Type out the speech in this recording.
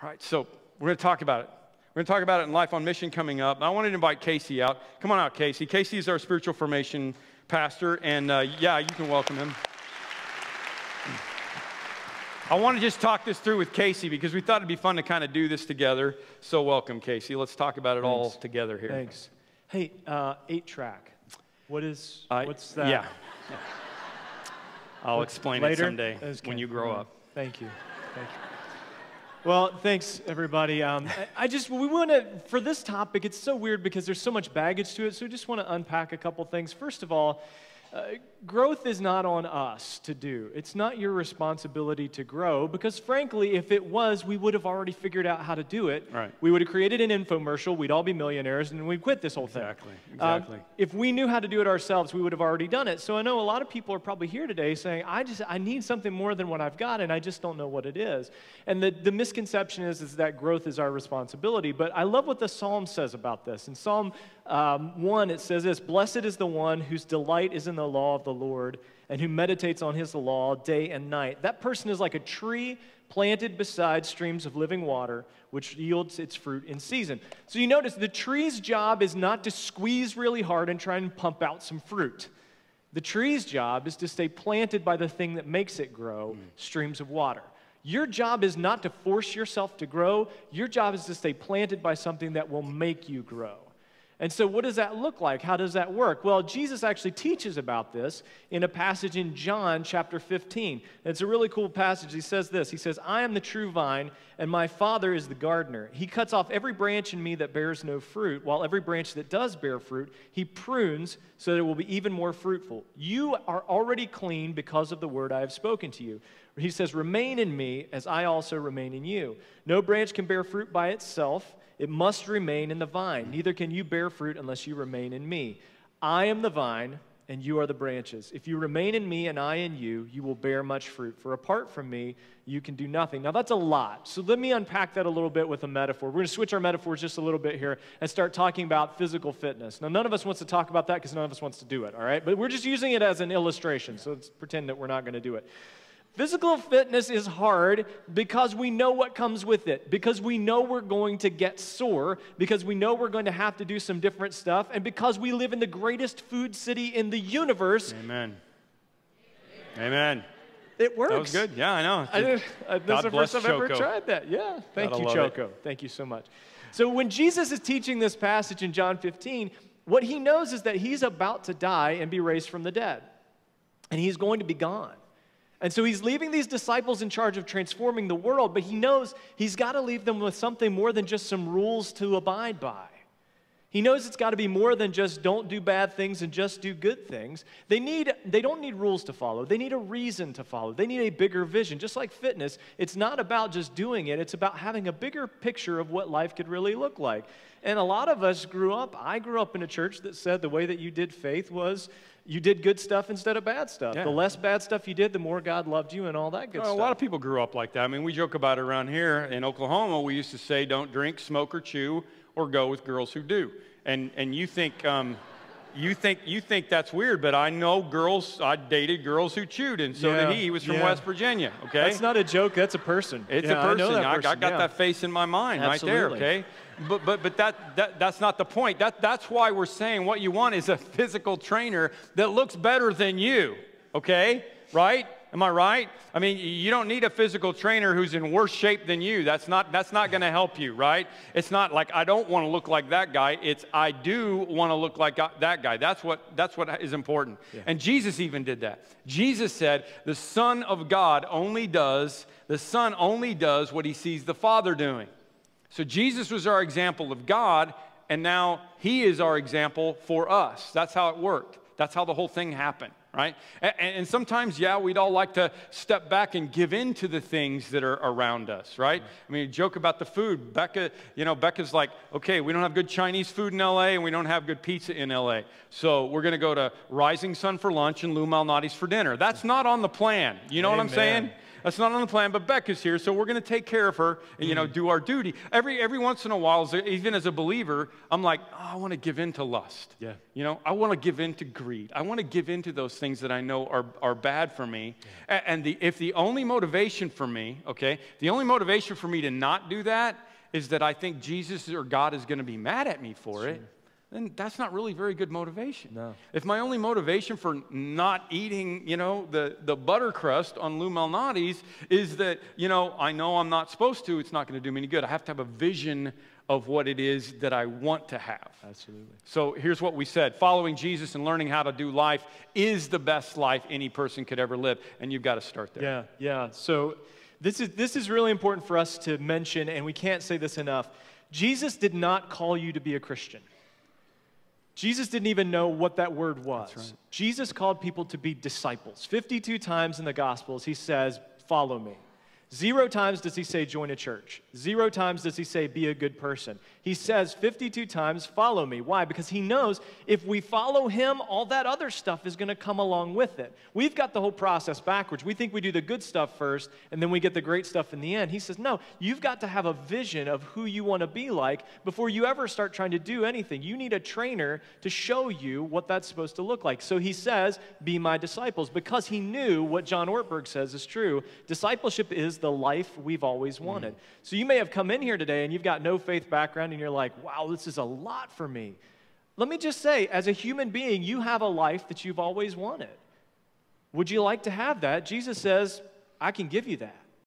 All right, so we're going to talk about it. We're going to talk about it in Life on Mission coming up. I wanted to invite Casey out. Come on out, Casey. Casey is our spiritual formation pastor, and yeah, you can welcome him. I want to just talk this through with Casey because we thought it'd be fun to kind of do this together. So welcome, Casey. Let's talk about it all together here. Thanks. Hey, 8-track. What's that? Yeah. I'll explain it someday when you grow up. Thank you. Thank you. Well, thanks, everybody. We want to, for this topic, it's so weird because there's so much baggage to it, so we just want to unpack a couple things. First of all, growth is not on us to do. It's not your responsibility to grow because, frankly, if it was, we would have already figured out how to do it. Right. We would have created an infomercial. We'd all be millionaires, and we'd quit this whole thing. Exactly. If we knew how to do it ourselves, we would have already done it. So I know a lot of people are probably here today saying, I need something more than what I've got, and I just don't know what it is. And the misconception is that growth is our responsibility. But I love what the Psalm says about this. In Psalm 1, it says this: "Blessed is the one whose delight is in the law of the Lord, and who meditates on his law day and night." That person is like a tree planted beside streams of living water, which yields its fruit in season. So you notice the tree's job is not to squeeze really hard and try and pump out some fruit. The tree's job is to stay planted by the thing that makes it grow, streams of water. Your job is not to force yourself to grow. Your job is to stay planted by something that will make you grow. And so what does that look like? How does that work? Well, Jesus actually teaches about this in a passage in John chapter 15. And it's a really cool passage. He says this. He says, "I am the true vine, and my Father is the gardener. He cuts off every branch in me that bears no fruit, while every branch that does bear fruit, he prunes so that it will be even more fruitful. You are already clean because of the word I have spoken to you." He says, "Remain in me as I also remain in you. No branch can bear fruit by itself. It must remain in the vine. Neither can you bear fruit unless you remain in me. I am the vine, and you are the branches. If you remain in me and I in you, you will bear much fruit. For apart from me, you can do nothing." Now, that's a lot. So let me unpack that a little bit with a metaphor. We're going to switch our metaphors just a little bit here and start talking about physical fitness. Now, none of us wants to talk about that because none of us wants to do it, all right? But we're just using it as an illustration, so let's pretend that we're not going to do it. Physical fitness is hard because we know what comes with it, because we know we're going to get sore, because we know we're going to have to do some different stuff, and because we live in the greatest food city in the universe. Amen. Amen. It works. That was good. Yeah, I know. This is the first time I've ever tried that. Yeah. Thank you, Choco. Thank you so much. So when Jesus is teaching this passage in John 15, what he knows is that he's about to die and be raised from the dead, and he's going to be gone. And so he's leaving these disciples in charge of transforming the world, but he knows he's got to leave them with something more than just some rules to abide by. He knows it's got to be more than just don't do bad things and just do good things. They don't need rules to follow. They need a reason to follow. They need a bigger vision. Just like fitness, it's not about just doing it. It's about having a bigger picture of what life could really look like. And a lot of us I grew up in a church that said the way that you did faith was you did good stuff instead of bad stuff. Yeah. The less bad stuff you did, the more God loved you and all that good stuff. A lot of people grew up like that. I mean, we joke about it around here in Oklahoma. We used to say, don't drink, smoke, or chew, or go with girls who do. And you think that's weird, but I know girls. I dated girls who chewed, and so did he. He was from West Virginia. Okay, that's not a joke. That's a person. It's a person. I got that face in my mind right there. Okay. But that's not the point. That's why we're saying what you want is a physical trainer that looks better than you, okay? Right? Am I right? I mean, you don't need a physical trainer who's in worse shape than you. That's not going to help you, right? It's not like I don't want to look like that guy. It's I do want to look like that guy. That's what is important. Yeah. And Jesus even did that. Jesus said, the Son of God only does what he sees the Father doing. So Jesus was our example of God, and now he is our example for us. That's how it worked. That's how the whole thing happened, right? And sometimes, we'd all like to step back and give in to the things that are around us, right? I mean, joke about the food. Becca's like, okay, we don't have good Chinese food in L.A., and we don't have good pizza in L.A., so we're going to go to Rising Sun for lunch and Lou Malnati's for dinner. That's not on the plan. You know what I'm saying? That's not on the plan, but Becca's here, so we're going to take care of her and, you know, do our duty. Every once in a while, even as a believer, I'm like, oh, I want to give in to lust. Yeah. You know, I want to give in to greed. I want to give in to those things that I know are bad for me. Yeah. And if the only motivation for me, okay, the only motivation for me to not do that is that I think Jesus or God is going to be mad at me for it, then that's not really very good motivation. No. If my only motivation for not eating, you know, the butter crust on Lou Malnati's is that, you know I'm not supposed to, it's not going to do me any good. I have to have a vision of what it is that I want to have. Absolutely. So here's what we said. Following Jesus and learning how to do life is the best life any person could ever live, and you've got to start there. Yeah. So this is really important for us to mention, and we can't say this enough. Jesus did not call you to be a Christian. Jesus didn't even know what that word was. That's right. Jesus called people to be disciples. 52 times in the Gospels, he says, follow me. 0 times does he say join a church. 0 times does he say be a good person. He says 52 times follow me. Why? Because he knows if we follow him, all that other stuff is going to come along with it. We've got the whole process backwards. We think we do the good stuff first and then we get the great stuff in the end. He says, no, you've got to have a vision of who you want to be like before you ever start trying to do anything. You need a trainer to show you what that's supposed to look like. So he says, be my disciples, because he knew what John Ortberg says is true. Discipleship is the life we've always wanted. So you may have come in here today and you've got no faith background and you're like, wow, this is a lot for me. Let me just say, as a human being, you have a life that you've always wanted. Would you like to have that? Jesus says, I can give you that.